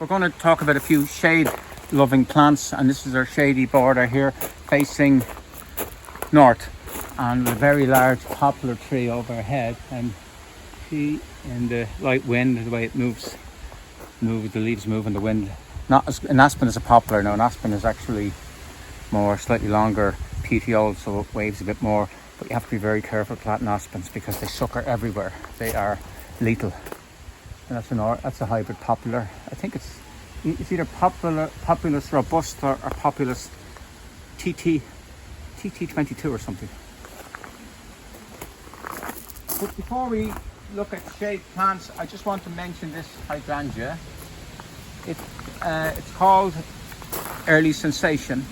we're going to talk about a few shade-loving plants, and this is our shady border here facing north, and a very large poplar tree overhead. And see, in the light wind, the way it moves, the leaves move in the wind. Not as an aspen is a poplar. Now, an aspen is actually more slightly longer petioles, so it waves a bit more. But you have to be very careful planting aspens because they sucker everywhere. They are lethal. And that's a hybrid popular. I think it's either Populus Robusta or Populus TT22 or something. But before we look at shade plants, I just want to mention this hydrangea. It's called Early Sensation,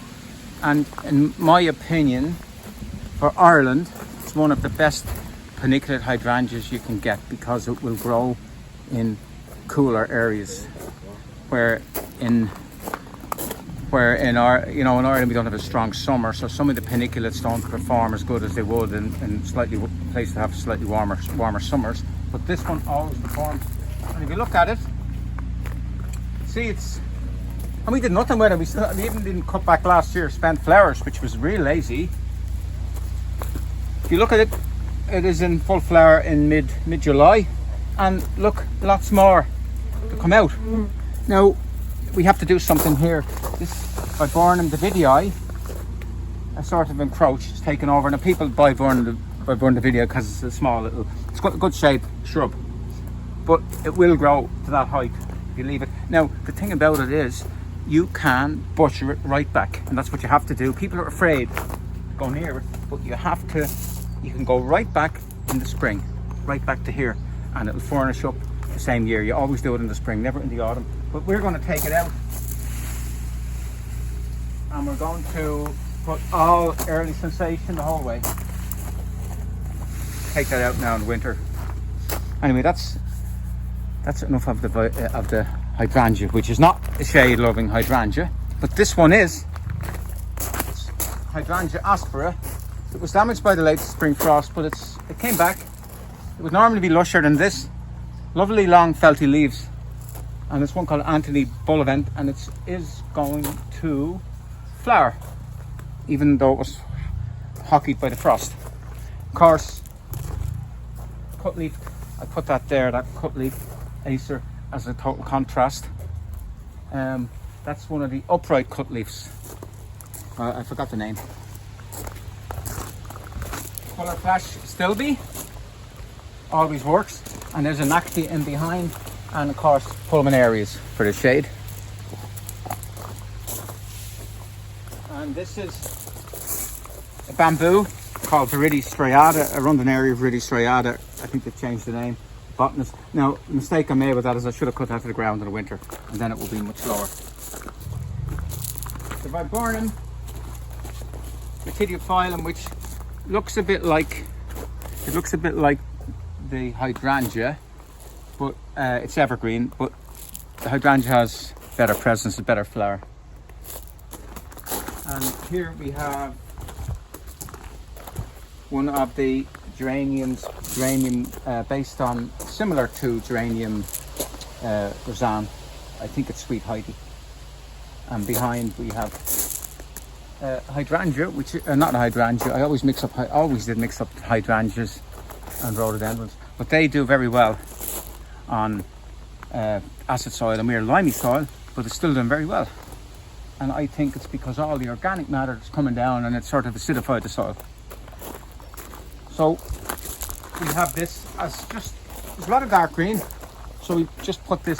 and in my opinion, for Ireland, it's one of the best paniculate hydrangeas you can get because it will grow in cooler areas. Where in Ireland we don't have a strong summer, so some of the paniculates don't perform as good as they would in places that have slightly warmer summers. But this one always performs. And if you look at it, see and we did nothing with it. We even didn't cut back last year. Spent flowers, which was real lazy. If you look at it, it is in full flower in mid-July, and look, lots more to come out. Now we have to do something here. This Viburnum davidii, a sort of encroach, is taken over. Now people buy Viburnum davidii because it's a small little, it's got a good shaped shrub, but it will grow to that height if you leave it. Now the thing about it is, you can butcher it right back, and that's what you have to do. People are afraid to go near it, but you can go right back in the spring, right back to here, and it'll furnish up the same year. You always do it in the spring, never in the autumn. But we're going to take it out, and we're going to put all Early Sensation the whole way. Take that out now in winter. Anyway, that's enough of the hydrangea, which is not a shade-loving hydrangea, but this one is. It's Hydrangea Aspera. It was damaged by the late spring frost, but it came back. It would normally be lusher than this. Lovely long felty leaves. And it's one called Anthony Bullivant, and it is going to flower, even though it was hockeyed by the frost. Of course, cut leaf, I put that there, that cut leaf Acer, as a total contrast. That's one of the upright cut leaves. I forgot the name. Colour Flash Astilbe always works, and there's an Actea in behind, and of course Pulmonarias for the shade. And this is a bamboo called viridistriata, Arundinaria viridistriata. I think they've changed the name. Botanist. Now, the mistake I made with that is I should have cut that to the ground in the winter, and then it will be much lower. The Viburnum rhytidophyllum, which looks a bit like the hydrangea, but it's evergreen. But the hydrangea has better presence, a better flower. And here we have one of the geranium based on, similar to Geranium Rosanne. I think it's sweet Heidy. And behind we have hydrangea, which not a hydrangea. I always did mix up hydrangeas and rhododendrons, but they do very well on acid soil, and we're limey soil, but it's still doing very well. And I think it's because all the organic matter is coming down and it's sort of acidified the soil. So we have this as just, there's a lot of dark green, so we just put this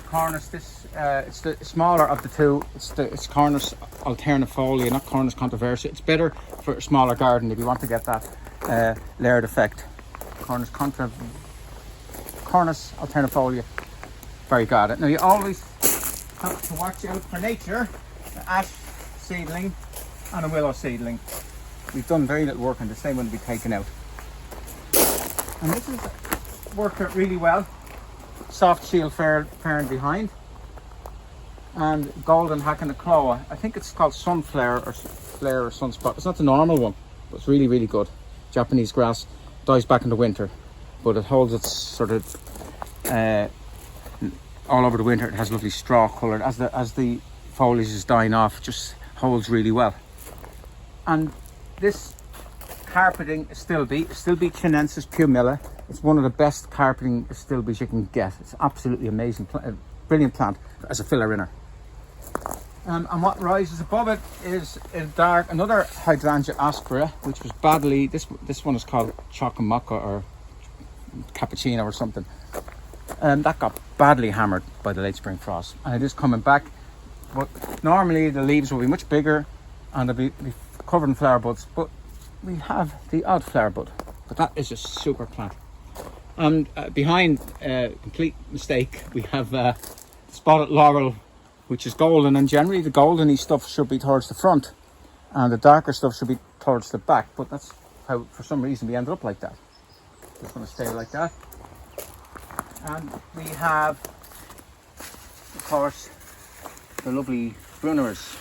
Cornus, it's the smaller of the two. It's Cornus alternifolia, not Cornus controversa. It's better for a smaller garden if you want to get that layered effect. Cornus alternifolia, very good. Now you always have to watch out for nature. An ash seedling and a willow seedling. We've done very little work on this. They will be taken out. And this has worked out really well. Soft shield fern behind, and golden Hakonechloa. I think it's called sunflower or flare or sunspot. It's not the normal one, but it's really, really good. Japanese grass, dies back in the winter, but it holds its sort of all over the winter. It has lovely straw colour. As the foliage is dying off, it just holds really well. And this carpeting Astilbe chinensis Pumila, it's one of the best carpeting Astilbes you can get. It's absolutely amazing, brilliant plant as a filler inner. And what rises above it is another Hydrangea Aspera, which was badly, this one is called Chocomocha or Cappuccino or something. That got badly hammered by the late spring frost, and it is coming back. But normally the leaves will be much bigger and they'll be covered in flower buds, but we have the odd flower bud. But that is a super plant. And behind, complete mistake, we have spotted laurel, which is golden, and generally the goldeny stuff should be towards the front and the darker stuff should be towards the back, but that's how, for some reason, we ended up like that. Just going to stay like that. And we have, of course, the lovely Brunneras,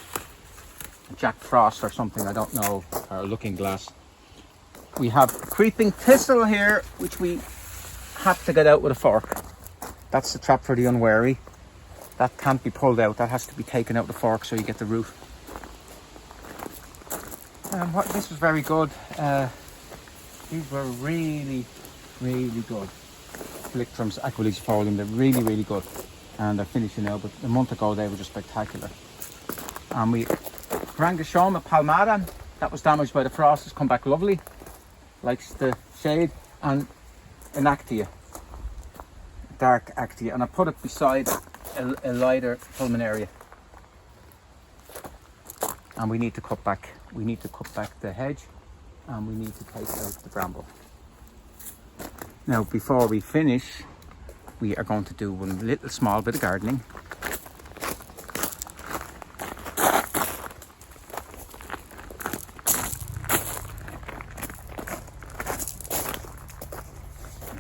Jack Frost or something, I don't know, or Looking Glass. We have creeping thistle here, which we have to get out with a fork. That's the trap for the unwary. That can't be pulled out, that has to be taken out with a fork so you get the root. This was very good. These were really, really good. Plectrums aquilizifolium, they're really, really good. And they're finishing now, but a month ago they were just spectacular. And we Hydrangea palmatum, that was damaged by the frost, has come back lovely. Likes the shade. And an Actea, dark Actea, and I put it beside a lighter Pulmonaria. And we need to cut back the hedge, and we need to take out the bramble. Now before we finish, we are going to do one little small bit of gardening.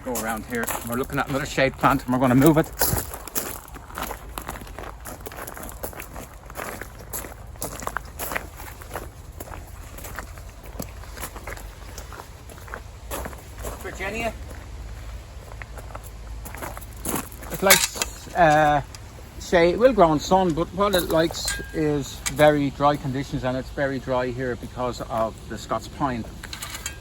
Go around here, we're looking at another shade plant and we're going to move it. Geranium. It likes shade. It will grow in sun, but what it likes is very dry conditions, and it's very dry here because of the Scots pine.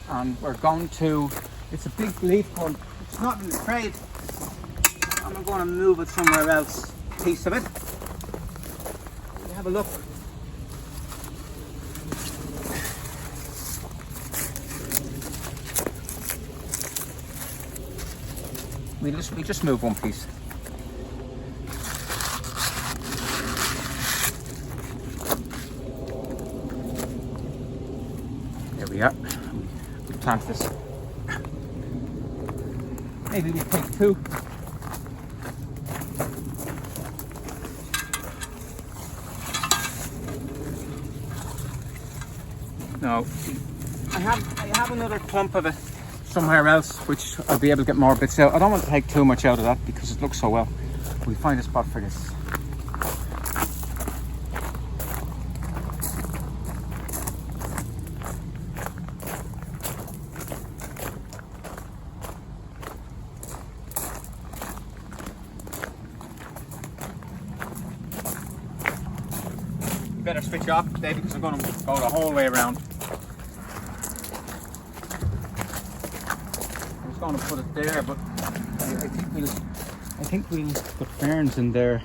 And we're going to, it's a big leaf one, it's not in the trade, and I'm going to move it somewhere else, a piece of it. Have a look. We just move one piece. There we are. We plant this. Maybe we take two. No, I have another clump of it somewhere else, which I'll be able to get more bits out. I don't want to take too much out of that because it looks so well. We find a spot for this. You better switch off today because I'm going to go the whole way around. Going to put it there, but I think we'll put ferns in there.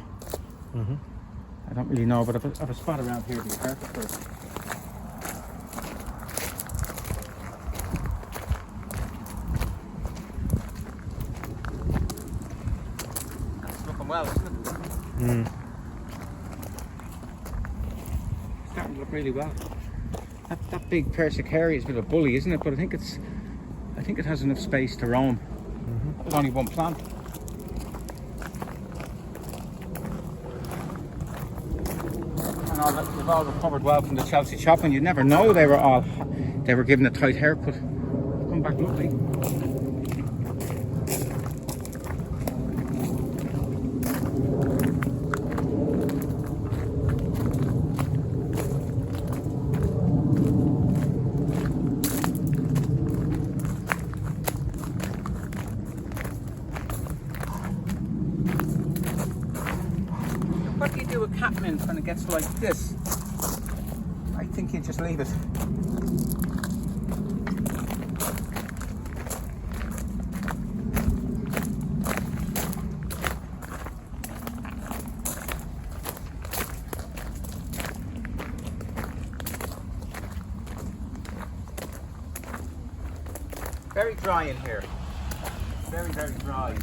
I don't really know, but I've a spot around here to be perfect for it. That's looking well, isn't it? It's starting to look really well. That big Persicaria is a bit of a bully, isn't it? But I think it has enough space to roam. There's only one plant. And all that, they've all recovered well from the Chelsea chopping. You never know they were given a tight haircut. Come back lovely. end, when it gets like this, I think you just leave it. Very dry in here. Very, very dry.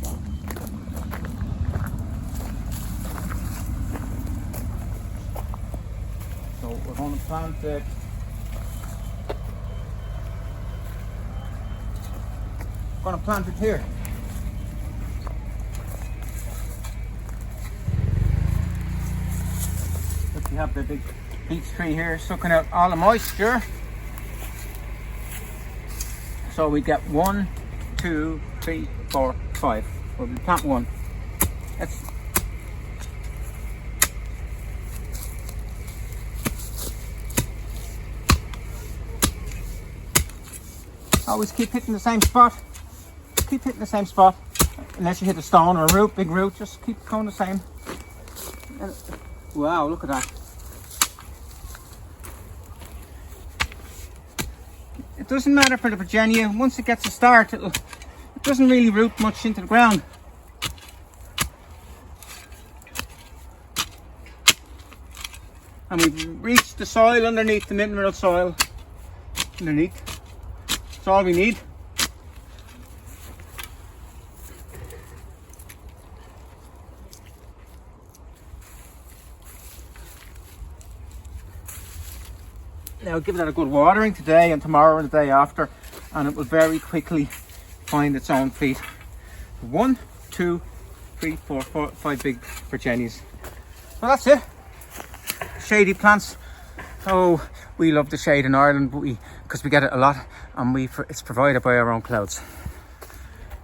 So we're going to plant it. We're going to plant it here. Look, you have the big beech tree here sucking out all the moisture. So we get 1, 2, 3, 4, 5. Well, we plant one. Let's always keep hitting the same spot. Keep hitting the same spot. Unless you hit a stone or a root, big root, just keep going the same. Wow, look at that. It doesn't matter for the Virginia, once it gets a start, it doesn't really root much into the ground. And we've reached the soil underneath, the mineral soil underneath. That's all we need. Now give that a good watering today and tomorrow and the day after, and it will very quickly find its own feet. 1, 2, 3, 4, 5 big Virginias. Well, that's it. Shady plants. Oh, we love the shade in Ireland, but because we get it a lot, and it's provided by our own clouds.